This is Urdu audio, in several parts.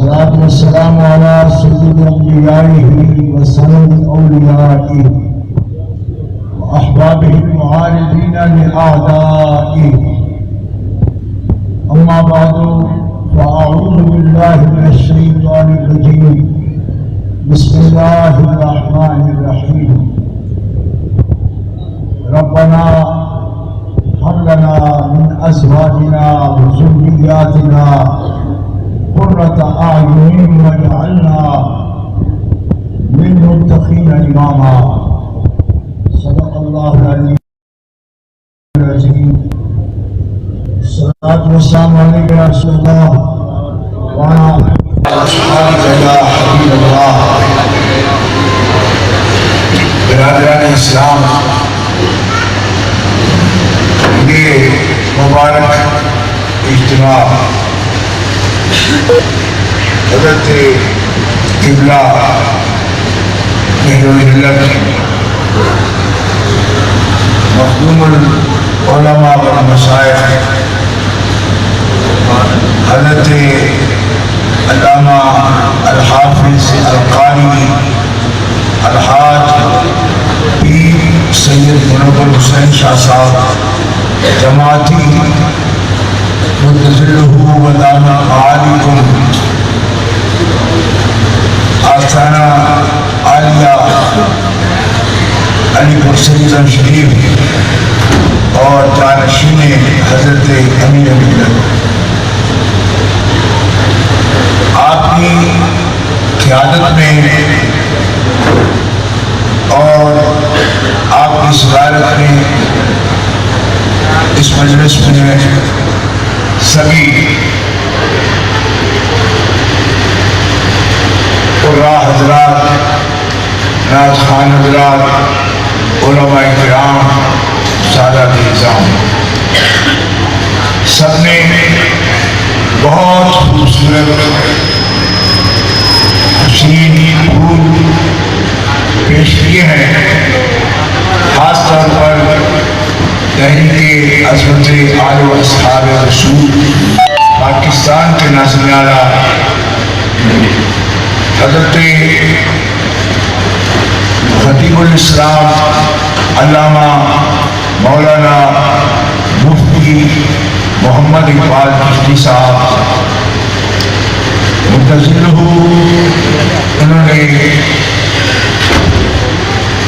والصلاة والسلام على سيد أنبيائه وسند أوليائه وأحبابه المعارضين لأعدائه. أما بعد فأعوذ بالله من الشيطان الرجيم. بسم الله الرحمن الرحيم. ربنا هب لنا من أزواجنا وذرياتنا قرة أعين واجعلنا للمتقين إماما. صدق الله العلي العظيم. الصلاة والسلام عليك يا رسول الله وعلى أصحابك يا حبيب الله. برادران اسلام، یہ مبارک اجتماع حضرت قبلہ مہر مخدوم العلماء والمشائخ حضرت علامہ الحافظ القاری الحاج پیر سید منور حسین شاہ صاحب جماعتی مدظلہ ودام عالیکم آستانہ عالیہ علی پور سیدن شریف اور جانشین حضرت امیر ملت، آپ کی قیادت میں اور آپ کی صدارت میں اس مجلس میں سبھی قراء حضرات، نعت خوان حضرات، علماء کرام، سادات اعظام، سب نے بہت خوبصورت حسین پھول پیش کیے ہیں. خاص طور پر تحریک عظمت آل و اصحاب رسول پاکستان کے ناظرین اعلیٰ حضرت خطیب الاسلام علامہ مولانا مفتی محمد اقبال چشتی صاحب مدظلہ، انہوں نے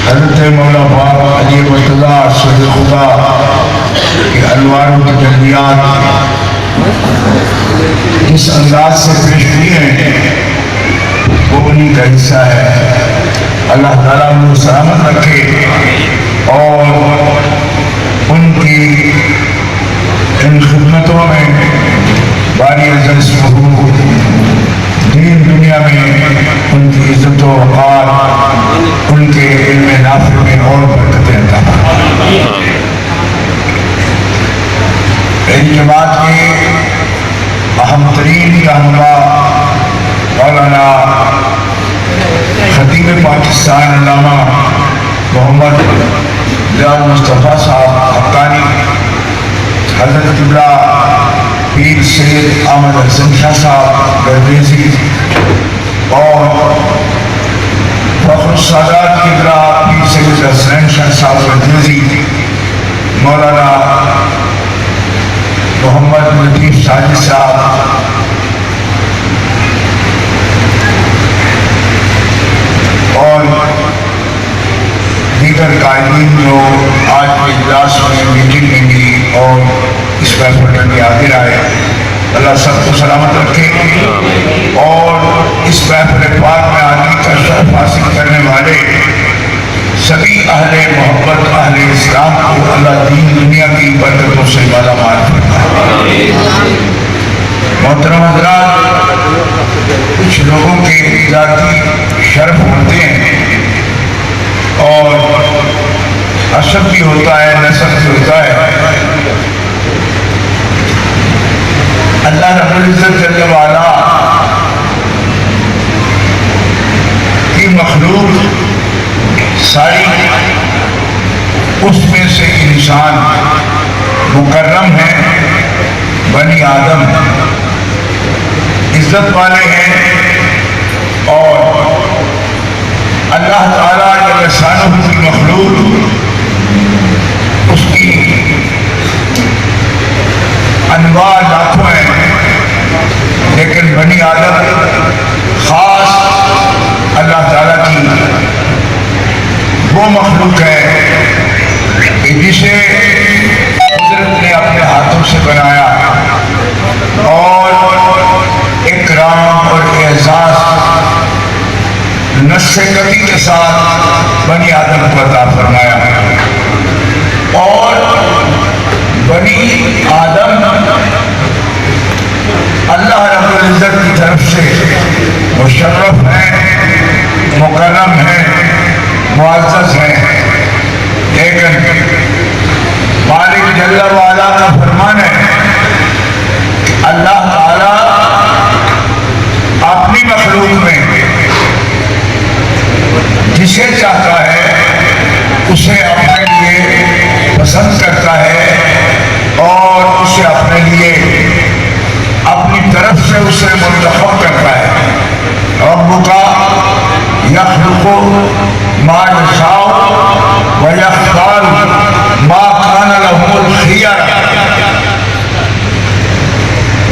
حضرت مولا باغ علی مرتضیٰ ارشد خدا کے انواروں کی تجلیات جس انداز سے پیش کی ہیں وہ انہیں کا حصہ ہے. اللہ تعالیٰ انہیں سلامت رکھے اور ان کی ان خدمتوں میں باری عزت حقوق دین دنیا میں ان کی عزت و وقار، ان کے علم نافع میں اور برکتیں عطا فرمائے. اس جماعت کے اہم ترین رہنما مولانا خطیب پاکستان علامہ محمد لیاقت مصطفیٰ صاحب حقانی، حضرت قبلہ پیر سید احمد حسن شاہ صاحب گردیزی اور فخر السادات قبلہ پیر سید حسین شاہ صاحب گردیزی، مولانا محمد لطیف ساجد صاحب، اور دیگر قائدین جو آج اجلاس میں میٹنگ میں بھی اور اس محفل میں حاضر آئے. اللہ سب کو سلامت رکھے اور اس محفل پاک میں آنے کا شرف حاصل کرنے والے سبھی اہل محبت اہل اسلام کو اللہ دین دنیا کی برکتوں سے مالا مال فرمائے. محترم حضرات، کچھ لوگوں کے ذاتی شرف ہوتے ہیں اور حسب بھی ہوتا ہے، نسب بھی ہوتا ہے. اللہ رب العزت جل وعلا کی مخلوق ساری اس میں سے انسان مکرم ہے، بنی آدم. اس عزت والے ہیں اور اللہ تعالیٰ جل شانہ کی مخلوق اس کی انواع لاکھوں ہیں، لیکن بنی آدم خاص اللہ تعالیٰ کی وہ مخلوق ہے کہ جسے قدرت نے اپنے ہاتھوں سے بنایا اور اکرام اور اعزاز نص کبھی کے ساتھ بنی آدم کو عطا فرمایا، اور بنی آدم اللہ رب العزت کی طرف سے مشرف ہیں، مکرم ہیں، معزز ہیں، لیکن مالک جل وعلا کا فرمان ہے کہ اللہ تعالیٰ اپنی مخلوق میں جسے چاہتا ہے اسے اپنے لیے پسند کرتا ہے اور اسے اپنے لیے اپنی طرف سے اسے منتخب کرتا ہے۔ ربک یخلق ما یشاء ویختار ما کان لهم الخیرہ۔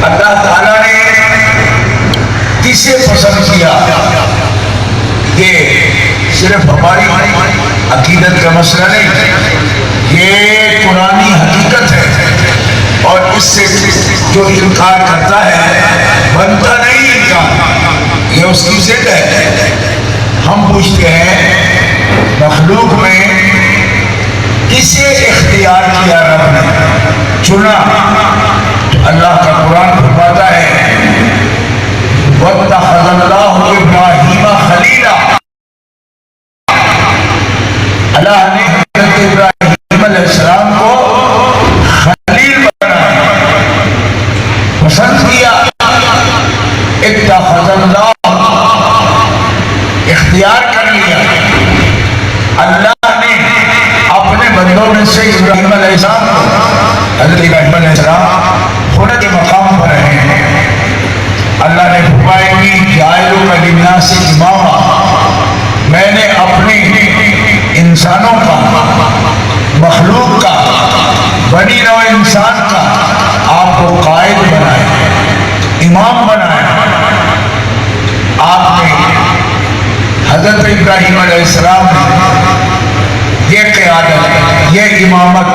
اللہ تعالیٰ نے کسے پسند کیا؟ یہ صرف ہماری عقیدت کا مسئلہ نہیں، یہ قرآنی حقیقت ہے، اور اس سے جو انکار کرتا ہے بنتا نہیں انکار، یہ اس کی ضد ہے۔ ہم پوچھتے ہیں مخلوق میں کسے اختیار کیا رب نے، چنا؟ تو اللہ کا قرآن فرماتا ہے وَاتَّخَذَ اللَّهُ إِبْرَاهِيمَ خَلِيلًا، اللہ نے حضرت ابراہیم علیہ السلام کو خلیل بنایا، پسند کیا۔ اتخذ اللہ، اختیار کر لیا۔ اللہ نے اپنے بندوں میں سے ابراہیم علیہ السلام کو، حضرت ابراہیم علیہ السلام خدا کے مقام پر رہے ہیں۔ اللہ نے فرمایا کہ جاعلک للناس اماما، میں نے اپنے انسانوں کا، مخلوق کا، بنی نوع انسان کا آپ کو قائد بنایا، امام بنایا۔ آپ نے حضرت ابراہیم علیہ السلام نے یہ قیادت، یہ امامت،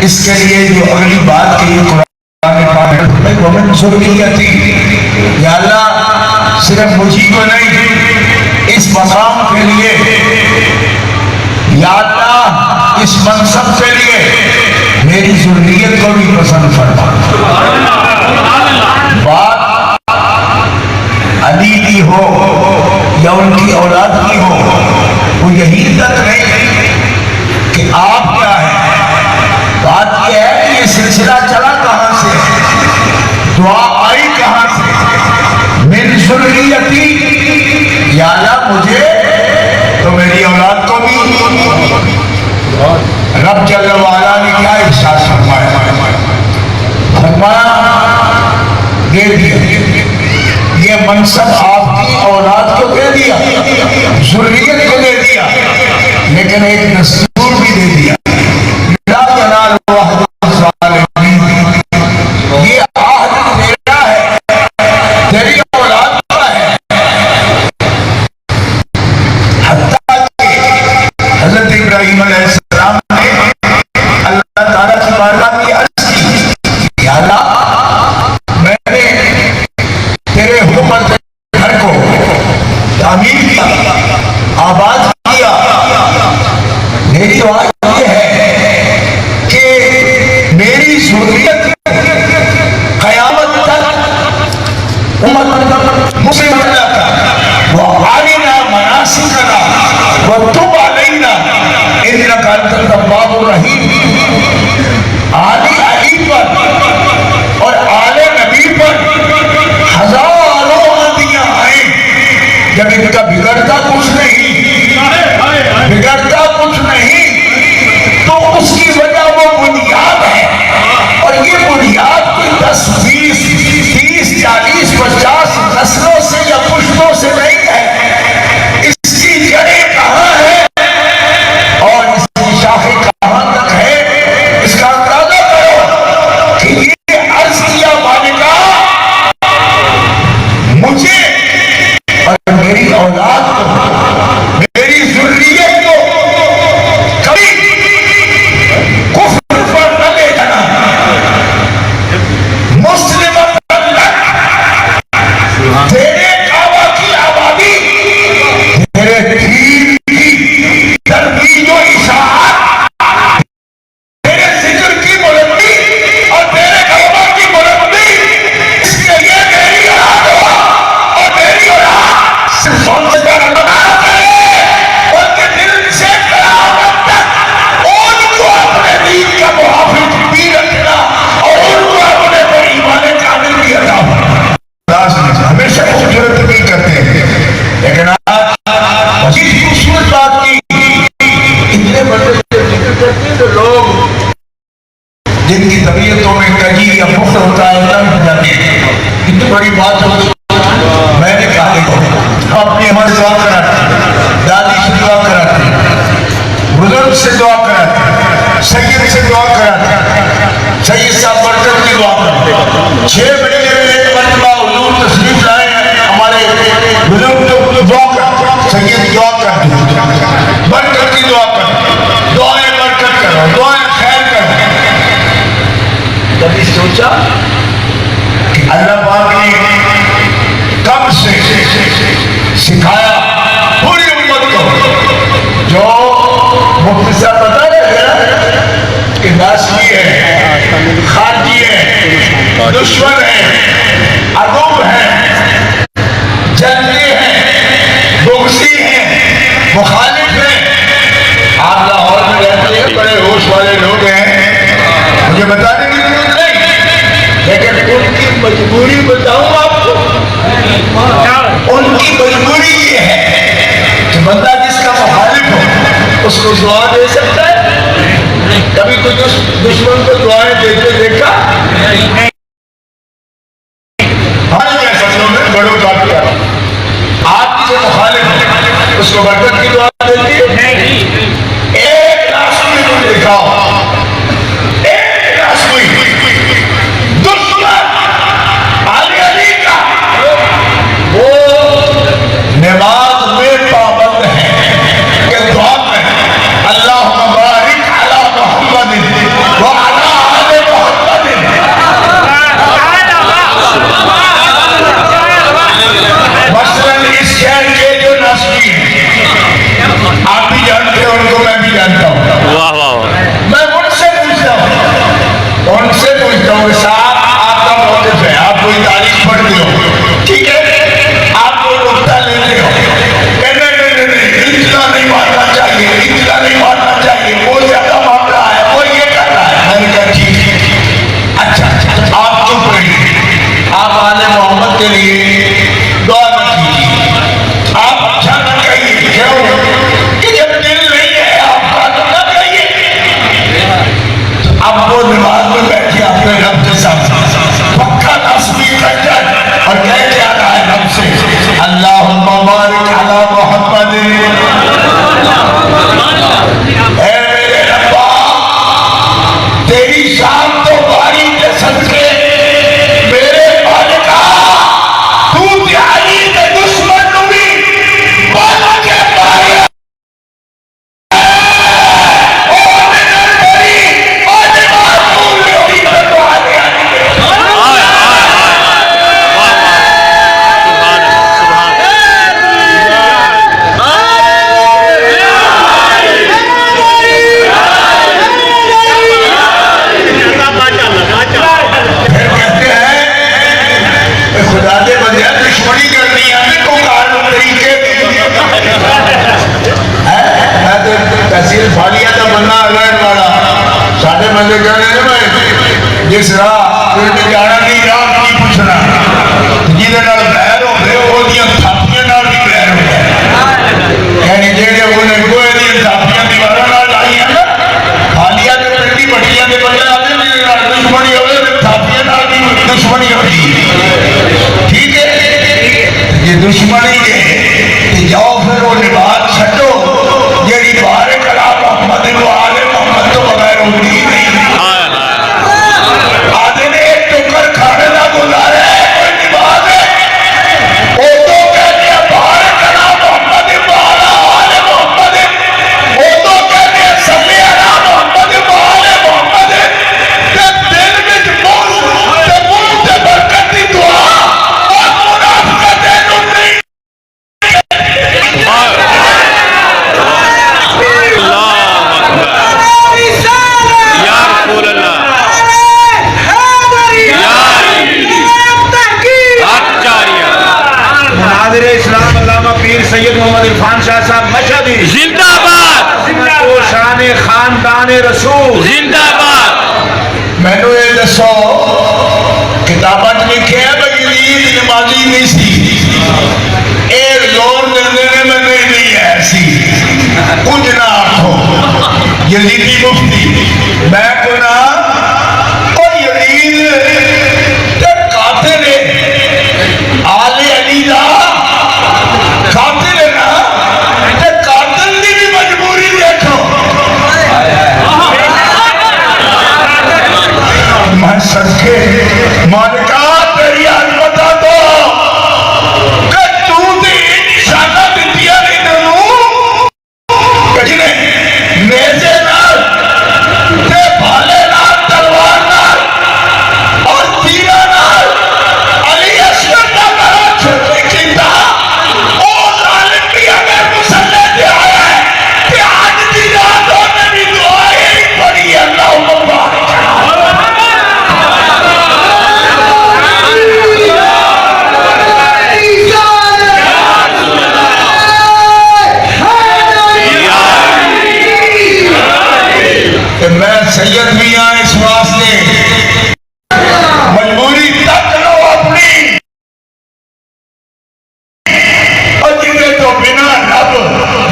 اس کے لیے جو اگلی بات کی قرآن پاک میں ومن ذریتی، یا اللہ صرف مجھے کو نہیں، اس مقام کے لیے، یا اللہ اس منصب کے لیے میری ذریت کو بھی پسند فرما۔ بات علی کی ہو یا ان کی اولاد کی ہو، وہ یہی تک نہیں کہ آپ کیا ہیں، بات یہ ہے کہ یہ سلسلہ چلا کہاں سے، دعا آئی کہاں سے، من ذریتی، یا اللہ مجھے تو میری اولاد کو بھی۔ رب جل وعلا نے کیا ارشاد فرمایا؟ فرمایا دے دیا، یہ منصب آپ کی اولاد کو دے دیا، ذریت کو دے دیا، لیکن ایک دستور بھی دے دیا، لا ینال عہد الظالمین، یہ عہد میرا ہے، تیری اولاد کا ہے۔ حتیٰ کہ حضرت ابراہیم علیہ السلام نے اللہ تعالیٰ کی بارگاہ میں عرض کی، یا اللہ میں نے تیرے حکم سے گھر کو تعمیر کیا، آباد کیا، میری بات یہ ہے کہ میری ذریت قیامت تک امت مسلم اللہ کا وعلنا مناسکنا وتب علینا انک انت التواب الرحیم، آل علی پر اور آل نبی پر ہزاروں آندیاں آئیں، جب ان کا بگڑتا کچھ نہیں، بگڑتا کچھ نہیں، تو اس کی وجہ وہ بنیاد ہے، اور یہ بنیاد کی 10 20 30 40 50 لیکن آج جس خوبصورت بات کی اتنے بڑے ذکر کرتے ہیں تو لوگ جن کی طبیعتوں میں کجی یا فخر ہوتا ہے تنگ جاتے ہیں. اتنی بڑی بات ہوتی میں نے کہا دیکھو اپنی ہماری دعا کراتے دادی سے دعا کراتے بزرگ سے دعا کراتے سید سے دعا کراتے سید صاحب برکت کی دعا کرتے 6 مہینے میں ایک مرتبہ حضور تشریف لائے ہمارے بزرگ تو دعا کرتے سید دعا کرتے برکت کی دعا کرتے دعائیں برکت کرو دعائیں خیر کرو. کبھی سوچا کہ اللہ پاک نے کب سے سکھایا پوری امت کو جو مفتی صاحب بتا رہے ہیں کہ ناسلی ہے خارجی ہے دشمن ہے عدو ہے جنگی ہے بغضی ہے مخالف ہے. آپ لاہور میں رہتے ہیں بڑے ہوش والے لوگ ہیں مجھے بتانے کی ضرورت نہیں لیکن ان کی مجبوری بتاؤں آپ کو. ان کی مجبوری یہ ہے کہ بندہ جس کا مخالف ہو اس کو دعا دے سکتا ہے. کبھی کوئی دشمن کو دعائیں دیتے دیکھا ہمارے جیسے لوگ میں بڑوں کا کیا آپ کی جو مخالف ہے اس کو برکت کی دعا دیتی ہے. ایک راستے کو دکھاؤ ایک راستے دشمن علی کا وہ نماز میں پابند ہے کہ دعا میں اللہم بارک علی محمد وعلی آل محمد. مثلاً اس شہر کے جو ناسری آپ بھی جانتے ہیں ان کو میں بھی جانتا ہوں. میں ان سے پوچھتا ہوں صاحب آپ کا موقف ہے آپ کوئی تاریخ پڑھتے ہو ٹھیک ہے آپ کوئی نقطہ لیتے ہو نہیں اتنا نہیں ماننا چاہیے اتنا نہیں ماننا چاہیے وہ زیادہ مان رہا ہے وہ یہ کر رہا ہے. میں نے کہا ٹھیک ہے اچھا آپ چپ رہیے آپ آل محمد کے لیے دعا نہ کیجیے آپ اچھا نہ کہیے کیوں کہ جب دل نہیں ہے آپ کا تو نہ کہیے. اب وہ نماز میں بیٹھے اپنے رب کے ساتھ پکا تصویر کر جائے اور کہہ کے آ رہا ہے رب سے اللہم بارک علی محمد. اے میرے ربا تیری شان تو باری کے صدقے میرے مالکا تو دیاری کے دشمن نبی بالا کے بارے تحصیل فالیہ کا بننا اگرین والا ساڑھے مندے کہنے ہیں میں جس راہ پھر میں جانا نہیں راہ کی پوچھنا جیدے نال بہر ہو رہے ہو دیاں تھاپیاں نال بھی بہر ہو گئے یعنی جیڑے انہیں کوئے دیاں تھاپیاں دیوارا نال آئی ہیں نا فالیہ کے پنڈی بٹیاں دے بندے آتے ہیں دشمنی ہوئے تھاپیاں نال بھی دشمنی ہوئی ٹھیک ہے یہ دشمنی ہے جاؤ پھر وہ نبات چھٹو جیڑی بارے کلا محمد و آل محمد تو بغیر ہوتی ہی نہیں. آدھے نے ایک ٹکر کھانے نہ گزارے کوئی نبات ہے وہ تو کہتے ہیں بارے کلا محمد و آل محمد وہ تو کہتے ہیں صلی علی محمد و آل محمد کہ دل میں موت تے منہ تے برکت دی دعا اور منافقت نہیں. اسلام علامہ پیر سید محمد عرفان شاہ صاحب مشہدی زندہ باد تو شان خاندان رسول زندہ باد. میں نے یہ دسو کتابت لکھے ہے بھئی عید نمازی نہیں سی اے زور دے سی کچھ نہ آکھو یزیدی مفتی میں کنا او یزید تے قاتل آل علی دا قاتل ہے نا تے قاتل دی بھی مجبوری دیکھو میں صدقے مالکہ تیری حال بتا دو کہ تو دے نشانہ دیتیا نہیں دنوں کجنے نیزے نال تے بھالے نال تلوار نال اور تیرہ نال علی اصغر دا کرا چھوٹے کیتا او ظالم بھی اگر مسلح دے آیا ہے کہ آج دی رات ہو نبی دعائیں ہی پڑی اللہ مبارک میں سید بھی ہاں اس واسطے مجبوری تک لو اپنی اور جنہیں تو بنا رب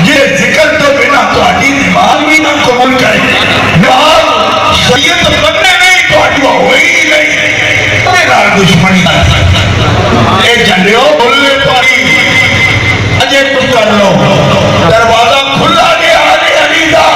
یہ ذکر تو بنا تو آٹی دماغ بھی نہ قبول کرے دماغ سید بننے نہیں تو آٹی ہوئی ہی نہیں میرا دشمنی اے جھنڈیوں بولنے تو آئی اجے کچھ کر لو دروازہ کھلا گیا علی علی دا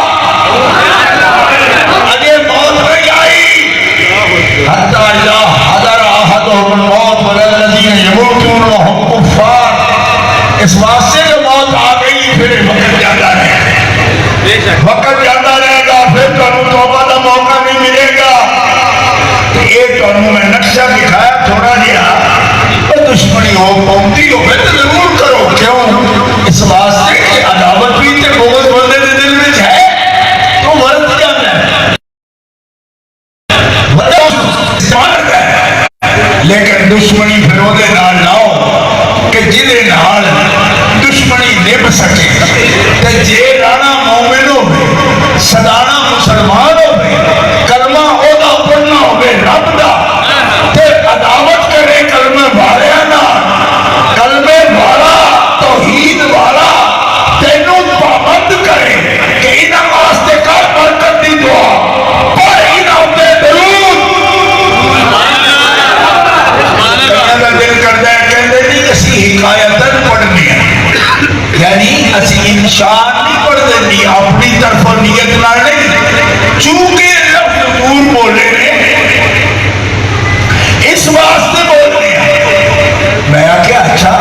حتی اذا حضر احدهم الموت والذین یموتون وهم کفار اس واسطے جو موت آ گئی پھر وقت جاتا رہے وقت جاتا رہے گا پھر توبہ کا موقع نہیں ملے گا ایک میں نقشہ دکھایا تھوڑا جہا دشمنی ہو قومتی ہو تو ضرور کرو کیوں اس واسطے کہ عداوت بھی تے بغض بندے دے دل میں ہے تو ورد جانا ہے لیکن دشمنی پھرودے نال لاؤ کہ جلے نال دشمنی نب سکے کہ جے رانا مومن ہوئے صدانا مسلمان ہوئے کلمہ اودا پڑھنا ہوئے رب دا تے عداوت کرے کلمہ بھاریا نا کلمہ بھارا توحید بھارا تینوں پابند کرے کہ انہاں واسطے کا برکت دی دعا پر انہاں ہوتے درود دل کرتا ہے کہتے نہیں اسی حکایتن پڑھنی ہے یعنی اسی انشان نہیں پڑھ دینی اپنی طرف نیت نہ نہیں چونکہ لفظ دور بولے اس واسطے بولنے ہیں میں کیا اچھا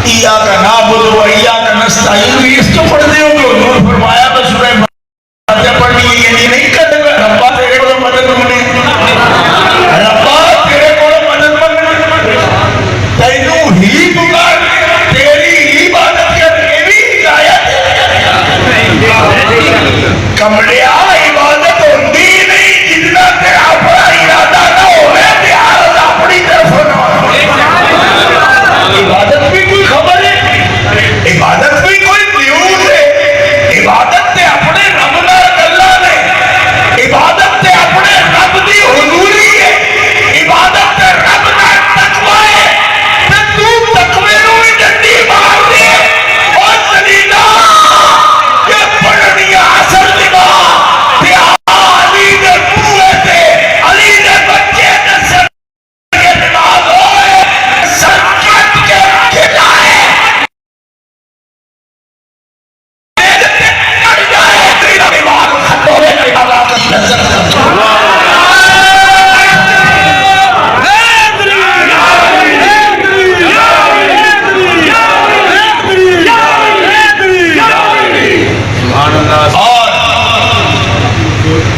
ایاک نعبد و ایاک نستعین بھی اس تو پڑھ دے ہو گے حضور فرمایا بس سورہ فاتحہ پڑھنی ہے یعنی نہیں کرنے گا ربا تیرے کو مدد منے ربا تیرے کو مدد منے تینوں ہی پکار تیری عبادت کرنے بھی ہدایت کمڑیا عبادت ہوندی نہیں جتنا تیرا اپنا ارادہ نہ ہوئے تیار اپنی طرف نہ عبادت بھی کوئی خبر ہے عبادت بھی کوئی نیوز ہے عبادت تے اپنے رب نال گلاں نے عبادت تے اپنے رب دی حضوری ہے عبادت تے رب نال تقوی ہے تے تو تقوی نوں ہی ڈنڈی مار دے او سلیلا یہ پڑھنی اصل نگاہ تے علی دے بوئے تے علی دے بچے دے سر کے نماز ہوئے سر کٹ کے کھلائے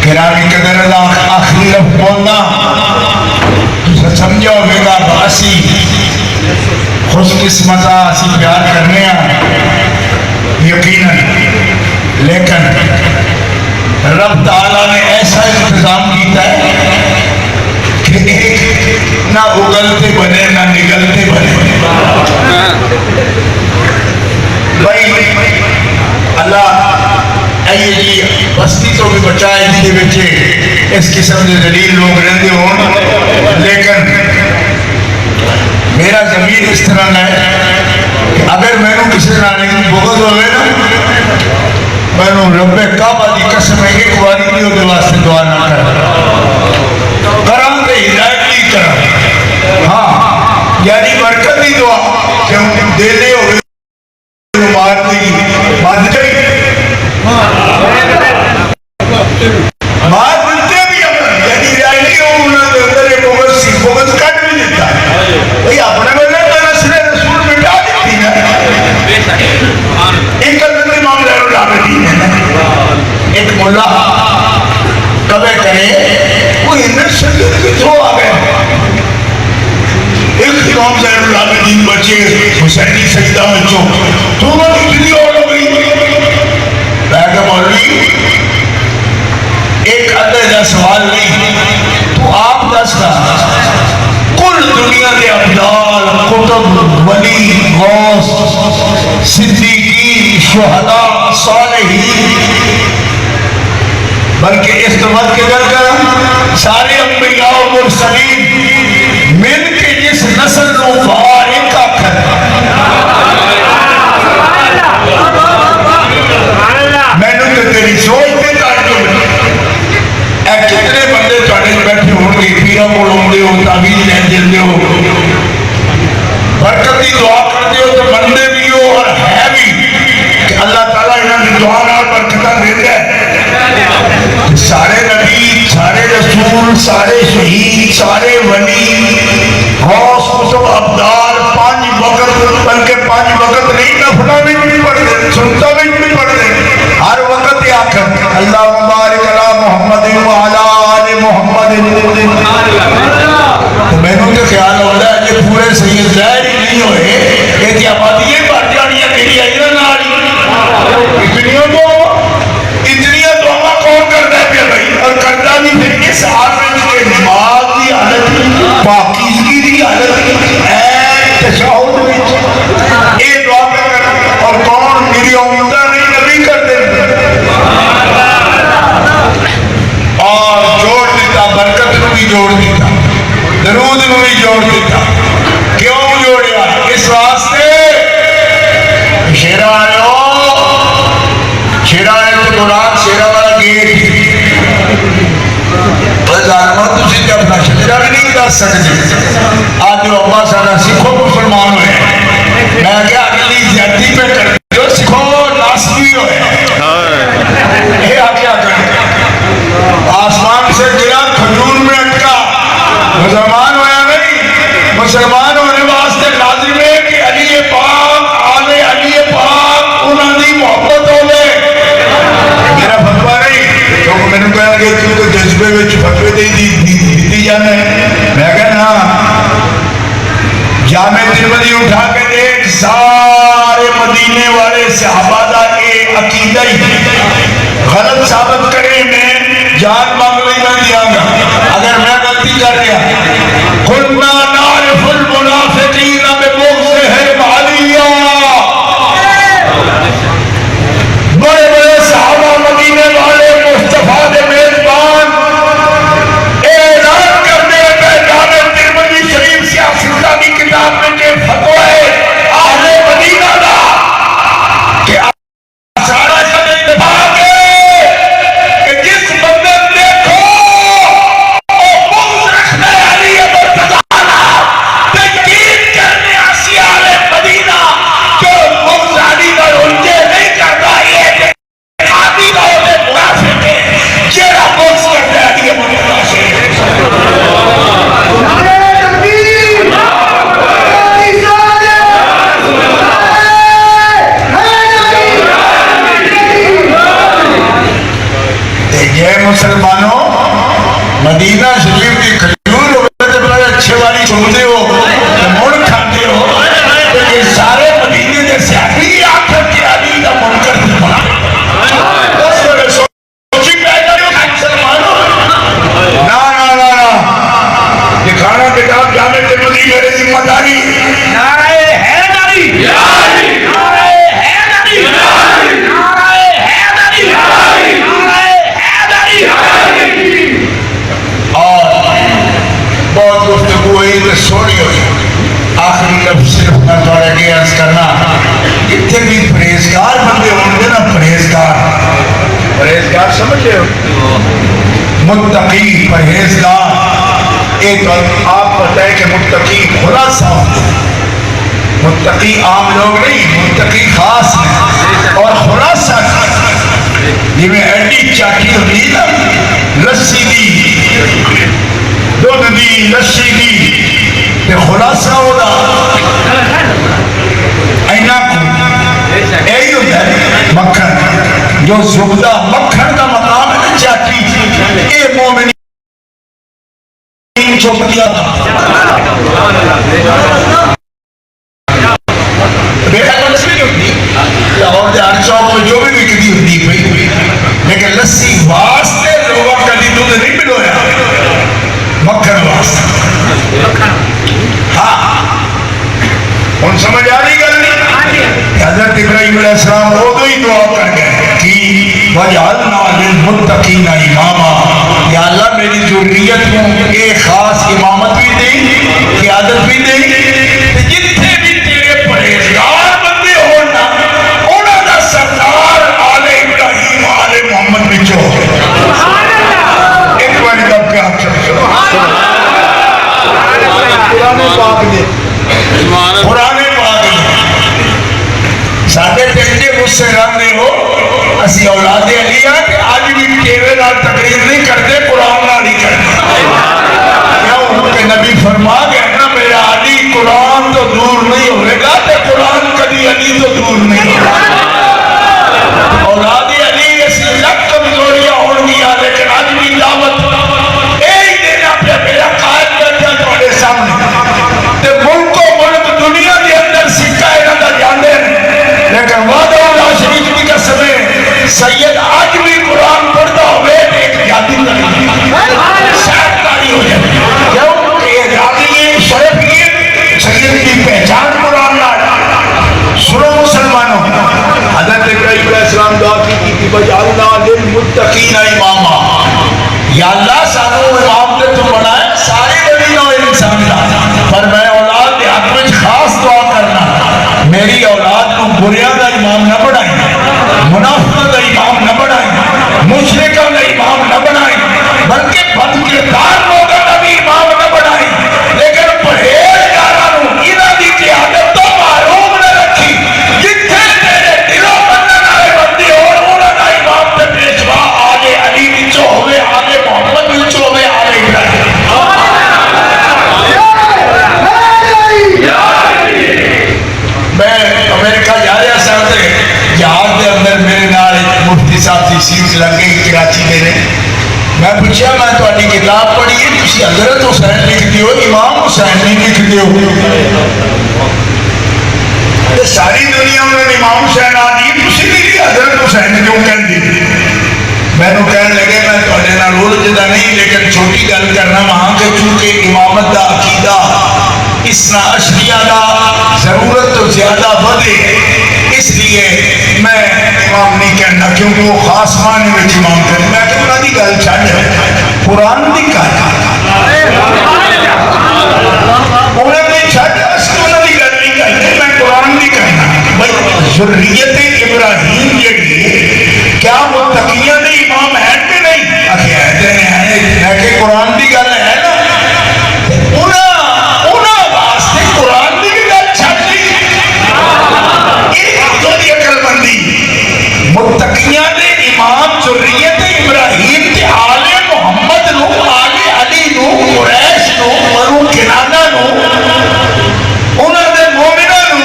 گرامی قدر اللہ آخری لفظ بولنا سمجھو میرا باسی خوش قسمتہ اسی پیار کرنے ہیں یقیناً لیکن رب تعالیٰ نے ایسا انتظام کیتا ہے کہ ایک نہ اگلتے بنے نہ نگلتے بنے بھائی اللہ اے جی بستی تو بھی بچائے اس کے بچے اس قسم کے دلیل لوگ رہتے ہوں لیکن میرا ضمیر اس طرح ہے کہ اگر میں نے کسی طرح نہیں بغض ہوئے نا میں رب کعبہ دی قسم ہے ایک باری بھی وہ واسطے دعا نہ کر کرام دے ہدایت نہیں کرا ہاں یعنی برکت دی دعا کہ ہم دینے ہوئے مار دی مار گئی مار بنتے بھی یعنی رائلی ہو انہوں نے اندر ایک بغض کٹ بھی دیتا بھئی اپنے بلے تو نسل رسول مٹا دیتی نا ایک حضرت امام زین العابدین ہے ایک مولا کبھی کرے وہ اندر شدید کتوں آ گئے ایک امام زین العابدین بچے حسینی سجدہ میں چو تو وہ اتنی اور ہو گئی میں کہا مولوی ایک عدد سوال نہیں تو آپ دستا کل دنیا کے ابدال قطب ولی غوث صدیقین شہداء صالحین بلکہ اس وقت کے در کر سارے انبیاء و مرسلین مل کے جس نسل کو فارغ آکھر میں نے تو تیری سوچ پہ تعجب اے کتنے بندے تھوڑے بیٹھے ہوں گے پیرا بولوں دے ہو تعویذ لین دے ہو برکت دی دعا کر دے ہو تو بندے بھی ہو اور ہے بھی کہ اللہ تعالیٰ انہوں نے دعا نال برکتاں دے دے سارے نبی سارے رسول سارے شہید سارے ولی غوث قطب ابدال 5 وقت بلکہ 5 وقت نہیں نفلہ بھی پڑھ دے سنتا بھی پڑھ دے ہر وقت آخر اللہ مبارک علی محمد وعلی آل محمد میں نے تو خیال ہوتا ہے کہ پورے سید ظاہر ہی نہیں ہوئے کہ کیا آبادیاں بڑھ جانیاں میری آئینا ناری اتنیوں دعا کون کرتا ہے پہ بھائی اور کرتا بھی پھر اس آخر کے نماز دی حالت پاکیزگی دی حالت تشہد وچ اے دعا کر اور کون میری امتہ نہیں نبی کر دے اور جوڑ دیتا برکت کو بھی جوڑ دیتا درود کو بھی جوڑ دیتا کیوں جوڑیا اس واسطے شیرہ آئے ہو شیرہ آئے تو دوران شیرہ والا گیٹ ظالمات تسی تے اپنا شیرہ بھی نہیں دس سکتے آج جو ابا سارا سکھوں مسلمان ہوئے میں کیا اگلی زیادتی پہ کر جو سکھوں ناسبی ہوئے یہ آگے آگے آسمان سے گرا کھجور میں اٹکا مسلمان ہویا نہیں مسلمان ہونے واسطے لازم ہے کہ علی پاک آل علی پاک انہوں نے محبت ہو لے میرا فتوہ نہیں کیونکہ میں نے کہا کہ تو جذبے میں فتوے دی جانا ہے میں کہنا جامع ترمذی اٹھا کے دیکھ سارے مدینے والے صحابہ دا اے عقیدہ ہی غلط ثابت کرے میں جان مانگ نہیں میں دیا گا اگر میں غلطی کر رہا قلنا نعرف المنافقین ببغضهم علیہ بڑے بڑے صحابہ مدینے والے مصطفیٰ دے میزبان اعلان کرنے پہ جامع ترمذی شریف سیاستہ کی کتاب میں کہ فتوہ ہے اہل مدینہ دا کہ سارا سب اتفاق ہے کہ جس بندے دیکھو وہ بغض رکھنے علی مرتضیٰ تنقید کرنے آسی اہل مدینہ جو بغض علی پر انجے نہیں کرتا یہ آدھی دور میں منافق ہے جیرا بغض کرنے علی مرتضیٰ سے مسلمانوں مدینہ شریف کی کھجور ہوئے بڑے اچھے والی سنتے ہو مڑ کھاتے ہو تو یہ سارے مدینے جیسے ابھی آخر کے علی کا منکر سے بنا بس بڑے سوچی پیدا ہو مسلمانوں نا یہ کھانا کتاب جامع ترمذی میرے ذمہ داری نعرہ حیدری بہت گفتگو ہوئی تو سونی ہوئی آخری لفظ صرف میں تھوڑا گیا عرض کرنا اتنے بھی پریزگار بندے ہوں گے نا پرہیزگار سمجھ رہے ہو؟ متقی پرہیزگار، ایک آپ پتہ ہے کہ متقی خلاصہ، متقی عام لوگ نہیں، متقی خاص ہیں اور خلاصہ جی میں ایڈی چاٹی ہوئی نا لسی دی دودھ دی لسی دی تے خلاصہ ہو رہا اینا کو ایہی ہوتا ہے مکھن جو زبدہ مکھن کا مقام ہے چاٹی اے مومنین چھوپ دیا تھا بیٹا لسی نہیں ہوتی اور جان چوک میں جو بھی وکتی ہوتی پئی لیکن لسی واسطے لوگوں کا دی دودھ نہیں ملویا مکھن واسطے ہاں ان سمجھ آ رہی گل نہیں حضرت ابراہیم علیہ السلام وہ دو ہی دعا کر گئے کہ وَجْعَلْنَا لِلْمُتَّقِينَ إِمَامًا یا اللہ میری ذریت کو ایک خاص امامت بھی دیں قیادت بھی دیں جتنے بھی تیرے پرہیزگار بندے ہونا انہوں نے سردار آل ابراہیم آل محمد بچو ایک بار دب کے آپ چلے قرآن پاک دے قرآن پاک دے ساتھے پہنجے مجھ سے رہنے ہو اسی اولاد علی ہیں کہ آج بھی کیوے نال تقریر نہیں کرتے قرآن نال ہی کرتے کیوں کہ نبی فرما گئے نا میرا علی قرآن تو دور نہیں ہوئے گا کہ قرآن کبھی علی تو دور نہیں ہوگا اولاد علی اسی لگ کمزوریاں ہوں گیا لیکن آج بھی دعوت ایک دینا پہ میرا قائد بیٹھا تھوڑے سامنے تے ملک و ملک دنیا کے اندر سکھا ہے نہ جانے لیکن وعدہ اللہ شریف کی قسم ہے سید آج بھی قرآن پڑھتا ہوئے ایک جادی لگی شاید کاری ہو جائے کیوں کہ یہ جادی شرف یہ سید کی پہچان قرآن لایا سنو مسلمانوں حضرت ابراہیم علیہ السلام دعا کی کہ وَجْعَلْنَا لِلْمُتَّقِينَ إِمَامًا یا اللہ سانو امام نے تو بنائے سارے بنی نو انسان دا پر میں اولاد کے حق میں خاص دعا کرنا میری اولاد کو بریاں دا امام نہ بنائیں منافقہ دا امام نہ بنائیں مشرکہ دا امام نہ بنائیں بلکہ بد کردار لوگوں کا بھی امام نہ بنائیں لیکن پرہیزگاروں انہاں دی قیادت تو معروف نہ رکھی جتنے تیرے دلوں بندن آئے بندی اور انہاں دا امام تے پیشوا آلے علی وچوں ہوئے آلے محمد وچوں ہوئے آلے ابراہیم میں امریکہ جا رہا ساتھ جہاز کے اندر میرے نال مفتی صاحب کی سیٹ لگ گئی کراچی میرے میں پوچھا میں تھوڑی کتاب پڑھی ہے تسی حضرت حسین لکھتے ہو امام حسین نہیں لکھتے ہو ساری دنیا میں امام حسین آ دی تسی لکھی حضرت حسین کیوں کہہ دی میں نے کہنے لگے میں تھوڑے نال رول جدا نہیں لیکن چھوٹی گل کرنا وہاں کے چونکہ امامت دا عقیدہ اسنا اشریہ دا ضرورت تو زیادہ بڑھے اس لیے میں امام نہیں کہنا کیونکہ وہ خاص معنی میں امام کرنے میں کہ انہوں نے گل چھاڑ قرآن دی کہا انہوں نے چھاڑ اس کو انہوں نے گل نہیں کہنے میں قرآن دی کہنا ذریت ابراہیم جڑی کیا متقیہ نے امام ہے کہ نہیں اکھے ایتے ہیں کہ قرآن دی گل ہے نا انہوں واسطے قرآن دی گل چھاڑ لی ایک جو دی عقل بندی متقیہ نے امام ذریت ابراہیم تے آل محمد نو آل علی نو قریش نو بنو کنانہ نو انہوں نے مومنہ نو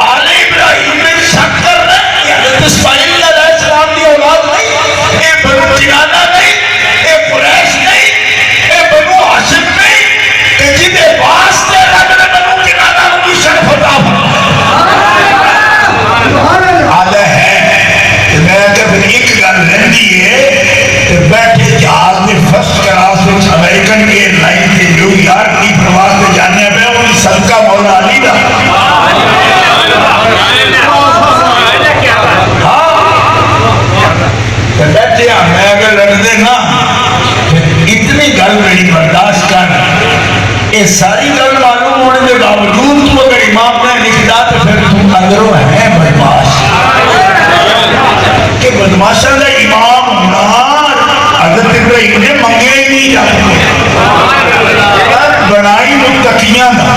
آل ابراہیم میں شک کر رہے کہ حضرت اسماعیل علیہ السلام کی اولاد نہیں اے بنو کنانہ نہیں اے قریش نہیں اے بنو ہاشم نہیں کہ جنہیں واسطے رب نے بنو کنانہ نو کی شرف عطا آلہ ہے میں کہ پھر ایک گل رہنی ہے کہ بیٹھے جہاز میں فرسٹ کلاس میں امریکن ایئر لائن کے نیو یارک کی پرواز میں جانے پہ انہیں صدقہ مولا علی دا بیٹھے میں اگر لڑتے نا اتنی گل میری برداشت کر یہ ساری گل معلوم ہونے کے باوجود تو اگر امام نے لکھتا تو پھر تم اندروں ہیں بدماش کہ بدماشا دا امام تکیاں دا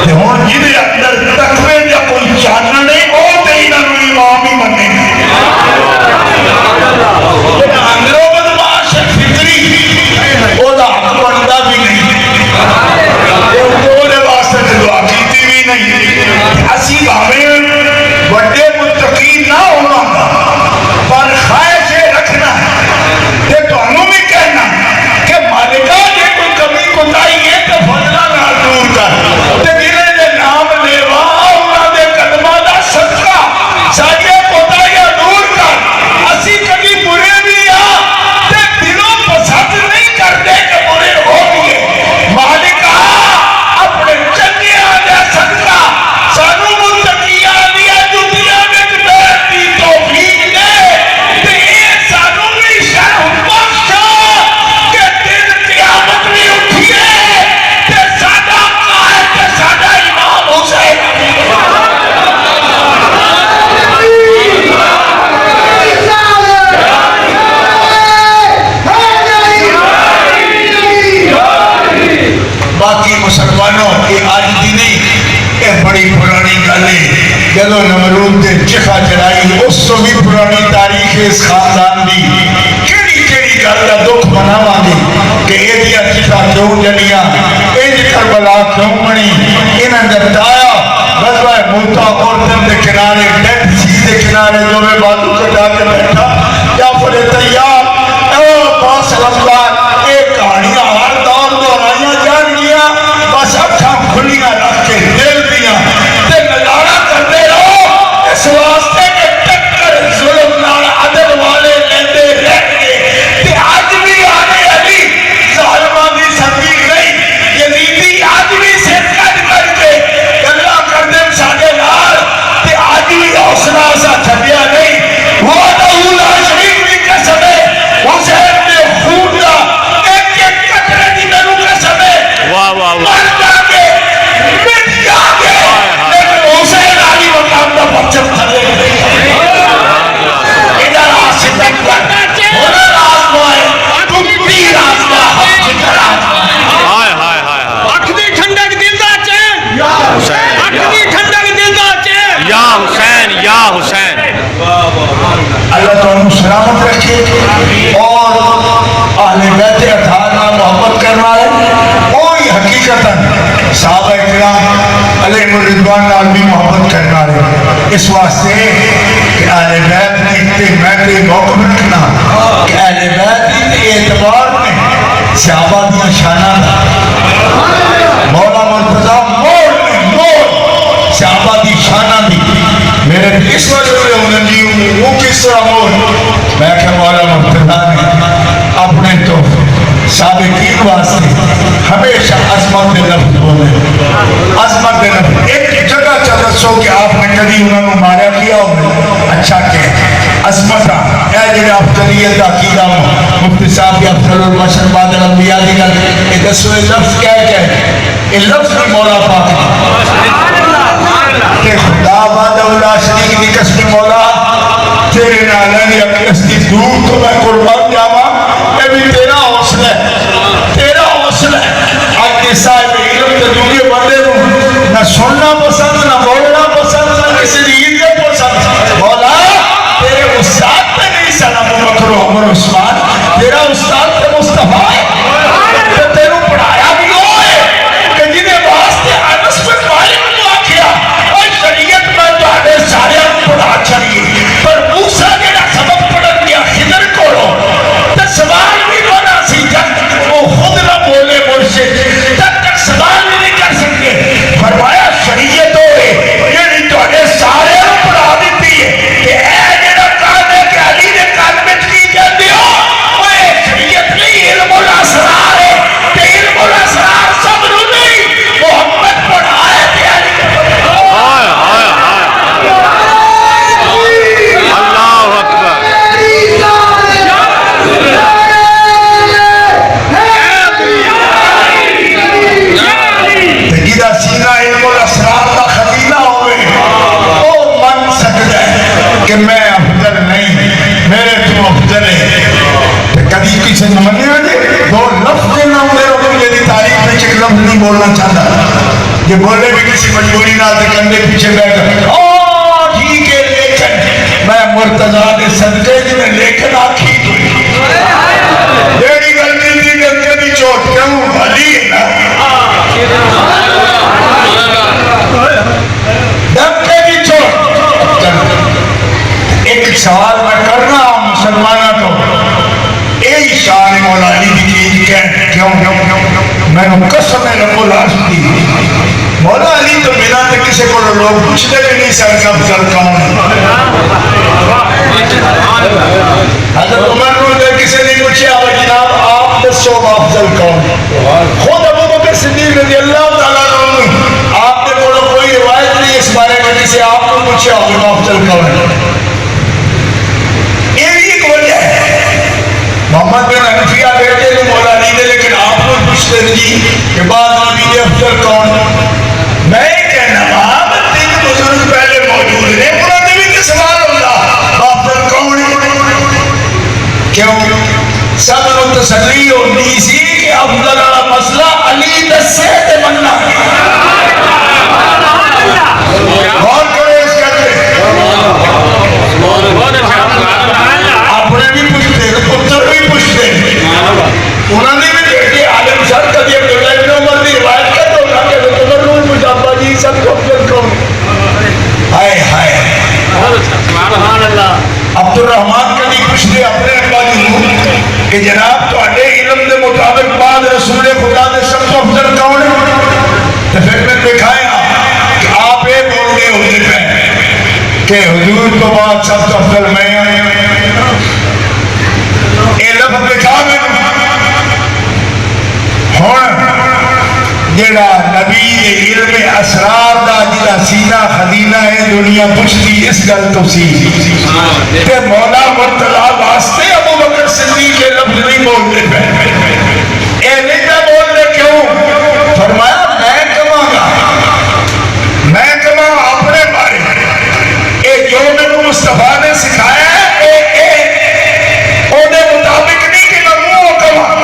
تے ہن جدے اندر تقوی دا کوئی چانن نہیں او تے انہاں نوں امام ہی منے اندروں بدماش فطری او دا حق بندا بھی نہیں وہ واسطے دعا کیتی بھی نہیں اسی بھاویں بڑے متقی نہ ہونا پر خواہش رکھنا تے تانوں بھی کہنا کہ مالکا جے کوئی کمی کوتاہی ہے تے فضلہ نال دور کر تے جنہاں دے نام لیوا انہاں دے قدماں دا صدقہ ساڈیاں کوتاہیاں دور کر اسی کبھی برے بھی آ تے دلوں پسند نہیں کرتے کہ برے ہو گئے مالکا اپنے چنگیاں دے صدقہ سانوں متقیاں دیا جتیاں وچ بیٹھ دی توفیق دے تے اے سانوں بھی شرف بخش کہ دن قیامت میں اٹھیے تے ساڈا قائد تے ساڈا امام حسین باقی مسلمانوں یہ آج دی نہیں یہ بڑی پرانی گل ہے جدو نمرود نے چکھا چلائی اس تو بھی پرانی تاریخ اس خاندان دی کیڑی کیڑی گل کا دکھ مناواں گے کہ یہ دیا چکھا کیوں جلیاں انج کربلا کیوں بنی انہاں دا تایا غزوہ موتا اردن دے کنارے ڈیڈ سی دے کنارے جو میں باتوں کٹا کے بیٹھا یا پھر تیار باس لفظات ایک کہانیاں ہر دور دورائیاں جان گیا بس اکھاں کھلیاں رکھ کے دل دیاں تے نظارہ کرتے رہو اس واسطے کہ ٹکر ظلم نال عدل والے لیندے رہ گئے تے آج بھی آنے علی ظالماں دی سنگی نہیں یزیدی آج بھی سر کٹ کر کے گلا کر دیں ساڈے نال تے آج بھی حوصلہ سا چھڈیا نہیں وہ لا شریف بھی قسم ہے حسین نے خون دا ایک ایک قطرے دی میرے قسم ہے مر جا کے مٹ جا کے لیکن حسین علی مقام دا پرچم تھلے ادھر آسدن پر ہنر آزمائے ٹوٹی راستہ حق ذکر آزمائے اکھ دی ٹھنڈک دل دا چین اکھ دی ٹھنڈک دل دا چین یا حسین یا حسین اللہ تعالیٰ سلامت رکھے اور اہل بیت اطہار نال محبت کرنا ہے کوئی حقیقتاً صحابہ کرام علیہ الرضوان نال بھی محبت کرنا ہے اس واسطے کہ اہل بیت نے میں موقع رکھنا کہ اہل بیت کے اعتبار میں صحابہ دیا شانہ مولا مرتضیٰ موڑ صحابہ دی شانہ دی میرے اس وجہ میں انہوں نے وہ کس طرح موڑ میں کہ مولا مرتضیٰ نے اپنے تو سابقین واسطے ہمیشہ عظمت دے لفظ بولے عظمت دے لفظ ایک جگہ چاہتا سو کہ آپ نے کبھی انہوں نے مارا کیا ہو اچھا کہ عظمت اے جنہیں افضلیت عقیدہ مفتی صاحب کی افضل البشر بعد الانبیاء دی گل یہ دسو یہ لفظ کیا ہے یہ لفظ بھی مولا پاک کہ خدا بعد اللہ شریک دی قسم مولا تیرے نالن یا قسم دور تو میں قربان جاوا اے بھی تیرا حوصلہ ہے تیرا حوصلہ ہے آج کے صاحب علم تے دنیا بندے کو نہ سننا پسند نہ بولنا پسند نہ کسی دین کے پسند مولا تیرے استاد پہ نہیں سلام بکر و عمر عثمان تیرا استاد پہ مصطفیٰ ہے تو تیروں پڑھایا بھی ہو ہے کہ جنہیں واسطے انس میں مالک کو آکھیا اور شریعت میں تو آنے سارے پڑھا چاہیے پر موسیٰ جنہ سبب پڑھن دیا خضر کو رو تو سوال بھی بنا سی جب وہ خود نہ بولے مرشد تب تک سوال بھی نہیں کر سکتے فرمایا شریعت ہوئے یہ تو آنے سارے پڑھا دیتی ہے کہ اے جنہ کام ہے کہ علی نے کالمت کی جاندی ہو وہ شریعت نہیں علم الاسرار ہے کہ علم الاسرار سب رو نہیں محمد پڑھائے تھے علی اللہ اکبر جیدہ سینہ علم الاسرار کا خزینہ ہوئے او من سکتا ہے کہ میں افضل نہیں میرے تو افضل ہے کبھی کسی نمانے آنے دو لفظ نہ ہوئے اور مجھے دی تاریخ میں چک لفظ نہیں بولنا چاہتا یہ بولے بھی کسی مجبوری نہ تو کندھے پیچھے بیٹھ ٹھیک ہے لیکن میں مرتضیٰ کے صدقے جی میں لیکن آکھی میری غلطی تھی کہ کبھی چوٹ کیوں علی ہے نا دھکے کی چوٹ ایک سوال میں کر رہا ہوں مسلمانوں کو یہی شان مولا علی کی چیز کیوں میں نے قسم رب العزت دی مولا علی تو بنا تو کسی کو لوگ پوچھتے بھی نہیں سر کا افضل کون حضرت عمر نے کسی نے پوچھا جناب آپ دسو افضل کون خود ابو بکر صدیق رضی اللہ تعالیٰ عنہ آپ نے بولو کوئی روایت نہیں اس بارے میں کسی آپ کو پوچھا ہوگا افضل کون یہ ایک وجہ ہے محمد بن حنفیہ بیٹے نے مولا علی نے لیکن آپ کو پوچھتے جی کہ بعد نبی نے افضل کون میں کہنا وہاں تین بزرگ پہلے موجود ہیں انہوں نے بھی کہ سوال ہوگا افضل کون کیوں سب کو تسلی ہوتی سی کہ افضل والا مسئلہ علی دسے تے مننا غور کرو اس کرتے اپنے بھی پوچھتے پتر بھی پوچھتے انہوں نے بھی بیٹے عالم سر کبھی عبداللہ ابن عمر کی روایت کر دو نہ کہ عمر نور مجابہ جی سب کو افضل کون ہائے ہائے عبد الرحمن کبھی پوچھتے اپنے ابا جی کہ جناب تو اڈے علم دے مطابق بعد رسول خدا دے سب کو افضل کون ہے تو پھر میں دکھایا کہ آپ یہ بول رہے ہوتے پہ کہ حضور تو بعد سب کو افضل میں یہ لفظ دکھا میں ہون جیڑا نبی دے علم اسرار دا جیڑا سینہ خزینہ ہے دنیا پوچھتی اس گل تو سی تے مولا مرتضیٰ واسطے ابو بکر صدیق کے لفظ نہیں بولتے پہ اے نہیں پہ بولتے کیوں فرمایا میں کماں اپنے بارے اے جو میں نے مصطفیٰ نے سکھایا ہے اونے مطابق نہیں کہ میں منہ کماں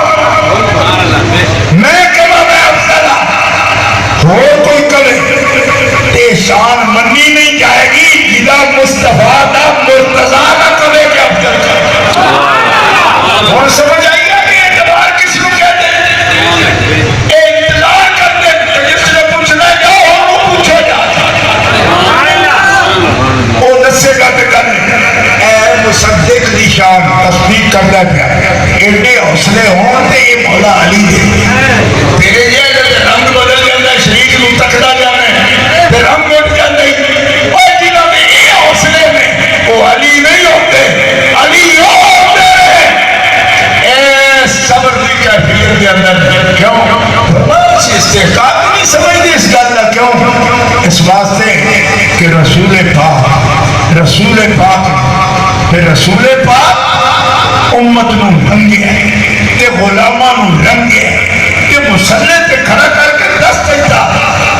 میں ہو کوئی کرے تے شان منی نہیں جائے گی جدا مصطفیٰ دا مرتضیٰ نہ کرے کہ افضل کرے اور سمجھ آئی گا کہ اعتبار کس کو کہتے ہیں اعتبار کرتے ہیں جس نے پوچھنا جاؤ ہم پوچھو جاتا وہ نسے کا کرنے اے مصدق دی شان تصدیق کرنا پیا ایڈے حوصلے ہوں تے یہ مولا علی دے تیرے یہ رنگ بدل شریف کو تکڑا جانے پھر ہم اٹھ جانے اور جنہوں نے یہ حوصلے میں وہ علی نہیں ہوتے علی ہوتے اے صبر کی کیفیت کے اندر کیوں بس استحقاق نہیں سمجھتے اس گل کیوں اس واسطے کہ رسول پاک پھر رسول پاک امت نو رنگے تے غلاماں نو رنگے تے مسلح تے کھڑا کر کے دست دیتا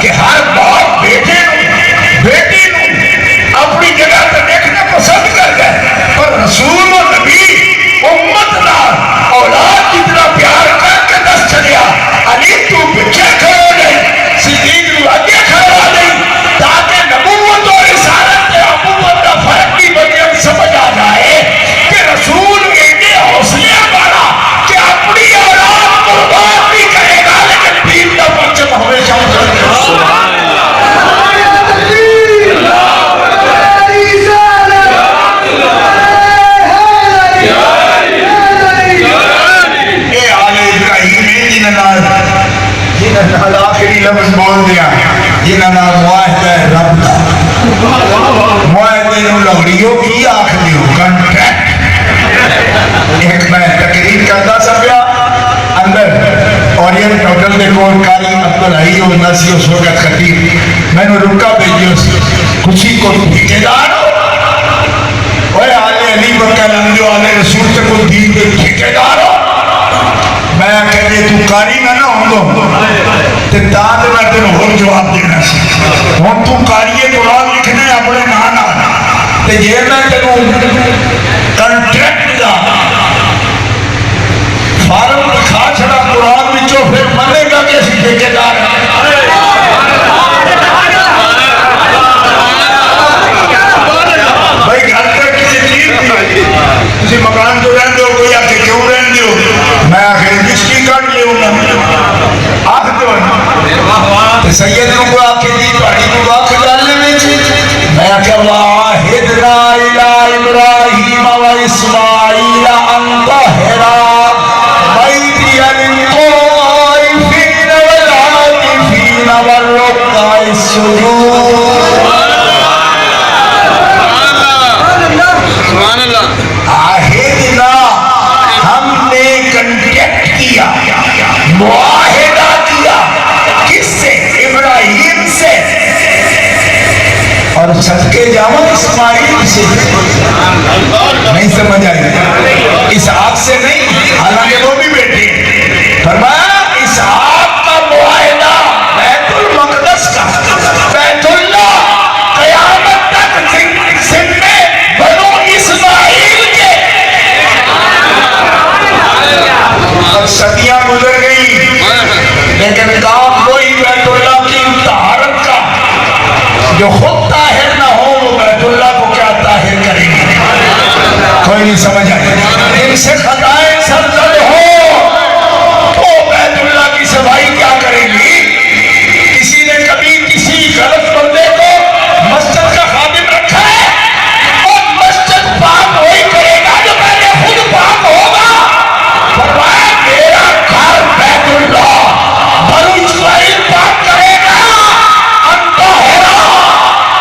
کہ ہر باپ بیٹی نو اپنی جگہ تے دیکھنا پسند کر گئے پر رسول و نبی امت نہ اولاد جتنا پیار کر کے دست چلیا علی تو پیچھے کھڑا نہیں صدیق نو آگے کھڑا نہیں تاکہ نبوت اور رسالت کے ابوت کا فرق بھی بنیاد سمجھ آ جائے کہ رسول ایڈے حوصلے والا کہ اپنی اولاد قربان بھی کرے گا لیکن دین کا پرچم ہمیشہ سبحان اللہ آخری لفظ بول دیا جنہاں معاہدہ رب دا معاہدے نو لغڑیوں کی آخری ہو کنٹریکٹ ایک میں تقریر کرتا سا پیا اندر اورینٹ ہوٹل دے کول کاری عبدالحی و ناسی اس وقت خطیب میں نے رکا بھیجی اس کچھی کو ٹھیکیدار اوے آلے علی بکر انجو آلے رسول سے کو دین دے ٹھیکیدار ہو میں کہتے تو کاری نہ ہوں گو تے داد میں تیرے ہور جواب دینا سی ہوں تو کاری قرآن لکھنے اپنے نانا تے یہ میں تیرے کنٹریکٹ دا فارم دکھا چھڑا قرآن بچو پھر منے گا کہ اسی ٹھیکیدار کیا کہ وَعَهِدْنَا إِلَىٰ إِبْرَاهِيمَ وَإِسْمَاعِيلَ أَن طَهِّرَا بَيْتِيَ لِلطَّائِفِينَ وَالْعَاكِفِينَ وَالرُّكَّعِ السُّجُودِ. عہدنا، ہم نے کنٹیکٹ کیا، معاہدہ کیا، کس سے؟ ابراہیم سے، اور صدقے جاؤں اسماعیل سے. نہیں سمجھ آئی؟ اسحاق سے نہیں، حالانکہ وہ بھی بیٹے. فرمایا اسحاق کا معاہدہ بیت المقدس کا، بیت اللہ قیامت تک ذمے بنو اسماعیل کے. اور صدیاں گزر گئی لیکن کام وہی بیت اللہ کی طہارت کا. جو خود طاہر نہ ہو وہ بیت اللہ کو کیا طاہر کریں گے؟ کوئی نہیں سمجھ آئی؟ ان سے خطائیں سرزد ہو تو بیت اللہ کی صفائی کیا کریں گی؟ کسی نے کبھی کسی غلط بندے کو مسجد کا خادم رکھا ہے؟ اور مسجد پاک وہی کرے گا جو پہلے خود پاک ہوگا. فرمایا میرا گھر بیت اللہ بنو اسرائیل پاک کرے گا. انطہرا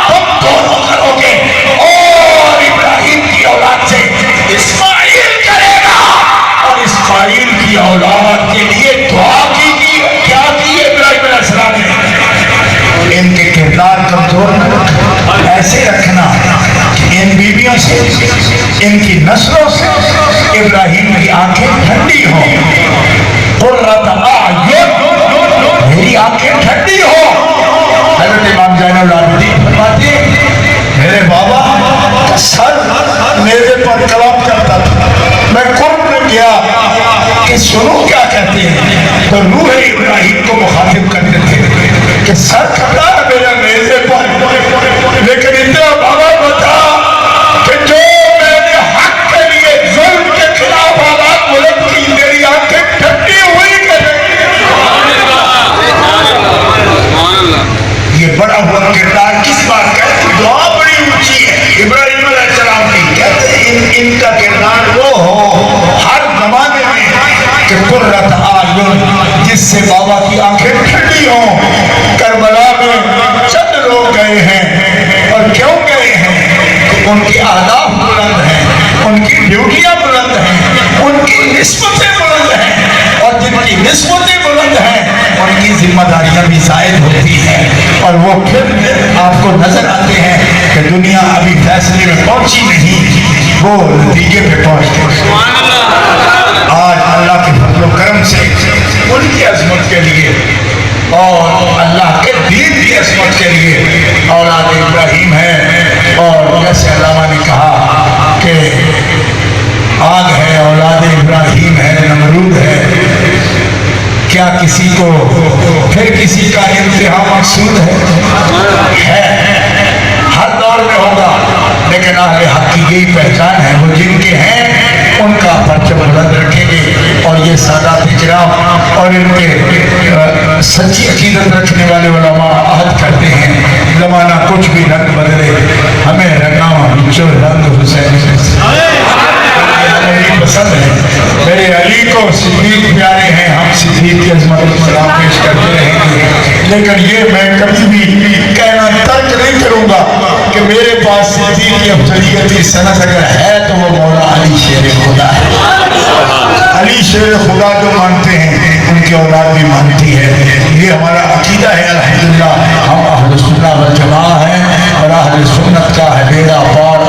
تم دونوں کرو گے، اور ابراہیم کی اولاد سے اسماعیل کرے گا. اور اسماعیل کی اولاد کے لیے دعا کی. کیا کی ابراہیم علیہ السلام نے؟ ان کے کردار کمزور نہ رکھنا، ایسے رکھنا کہ ان بیویوں سے، ان کی نسلوں سے ابراہیم کی آنکھیں ٹھنڈی ہوں. قرۃ اعین، میری آنکھیں ٹھنڈی ہو. حضرت امام زین العابدین فرماتے ہیں میرے بابا کا سر میرے پر کلام کرتا تھا، میں قرب میں گیا کہ سنو کیا کہتے ہیں، تو روح ابراہیم کو مخاطب کرتے تھے کہ سر کھڑا ہے میرا میزے پر، لیکن اتنا بابا بتا کہ جو میں نے حق کے لیے ظلم کے خلاف آواز بلند کی، میری آنکھیں ٹھنڈی ہوئی کہ نہیں؟ یہ بڑا ہوا کردار کس بات کا ہے؟ دعا بڑی اونچی ہے ابراہیم علیہ السلام کی. کہتے ہیں ان کا کردار وہ ہو ہر زمانے میں کہ قرۃ اعین، جس سے بابا کی آنکھیں ٹھنڈی ہوں. کربلا میں چند لوگ گئے ہیں، اور کیوں گئے ہیں؟ ان کی اہداف بلند ہیں، ان کی ڈیوٹیاں بلند ہیں، ان کی نسبتیں بلند ہیں، اور جن کی نسبتیں بلند ہیں ان کی ذمہ داریاں بھی زائد ہوتی ہیں. اور وہ پھر آپ کو نظر آتے ہیں کہ دنیا ابھی فیصلے میں پہنچی نہیں، وہ نتیجے پہ پہنچ گئی. آج اللہ کے فضل و کرم سے ان کی عظمت کے لیے اور اللہ کے دین کی عظمت کے لیے اولاد ابراہیم ہے. اور جیسے علامہ نے کہا کہ آگ ہے، اولاد ابراہیم ہے، نمرود ہے. کیا کسی کو پھر کسی کا انتہا مقصود ہے؟ ہر دور میں ہوگا، لیکن اہل حق کی یہی پہچان ہے، وہ جن کے ہیں ان کا پرچم بلند رکھیں گے. اور یہ سادات کرام اور ان کے سچی عقیدت رکھنے والے علماء عہد کرتے ہیں زمانہ کچھ بھی رنگ بدلے، ہمیں رنگاں جو رنگ حسین پسند ہے. میرے علی کو صدیق پیارے ہیں، ہم صدیق کی عظمت کو سلام پیش کرتے رہیں گے. لیکن یہ میں کبھی بھی کہنا ترک نہیں کروں گا کہ میرے پاس صدیق کی افضلیت کی سند اگر ہے تو وہ مولا علی شیر خدا ہے. علی شیر خدا جو مانتے ہیں ان کی اولاد بھی مانتی ہے. یہ ہمارا عقیدہ ہے. الحمدللہ ہم اہل سنت والجماعت ہیں، اور اہل سنت کا ہے بیڑا پار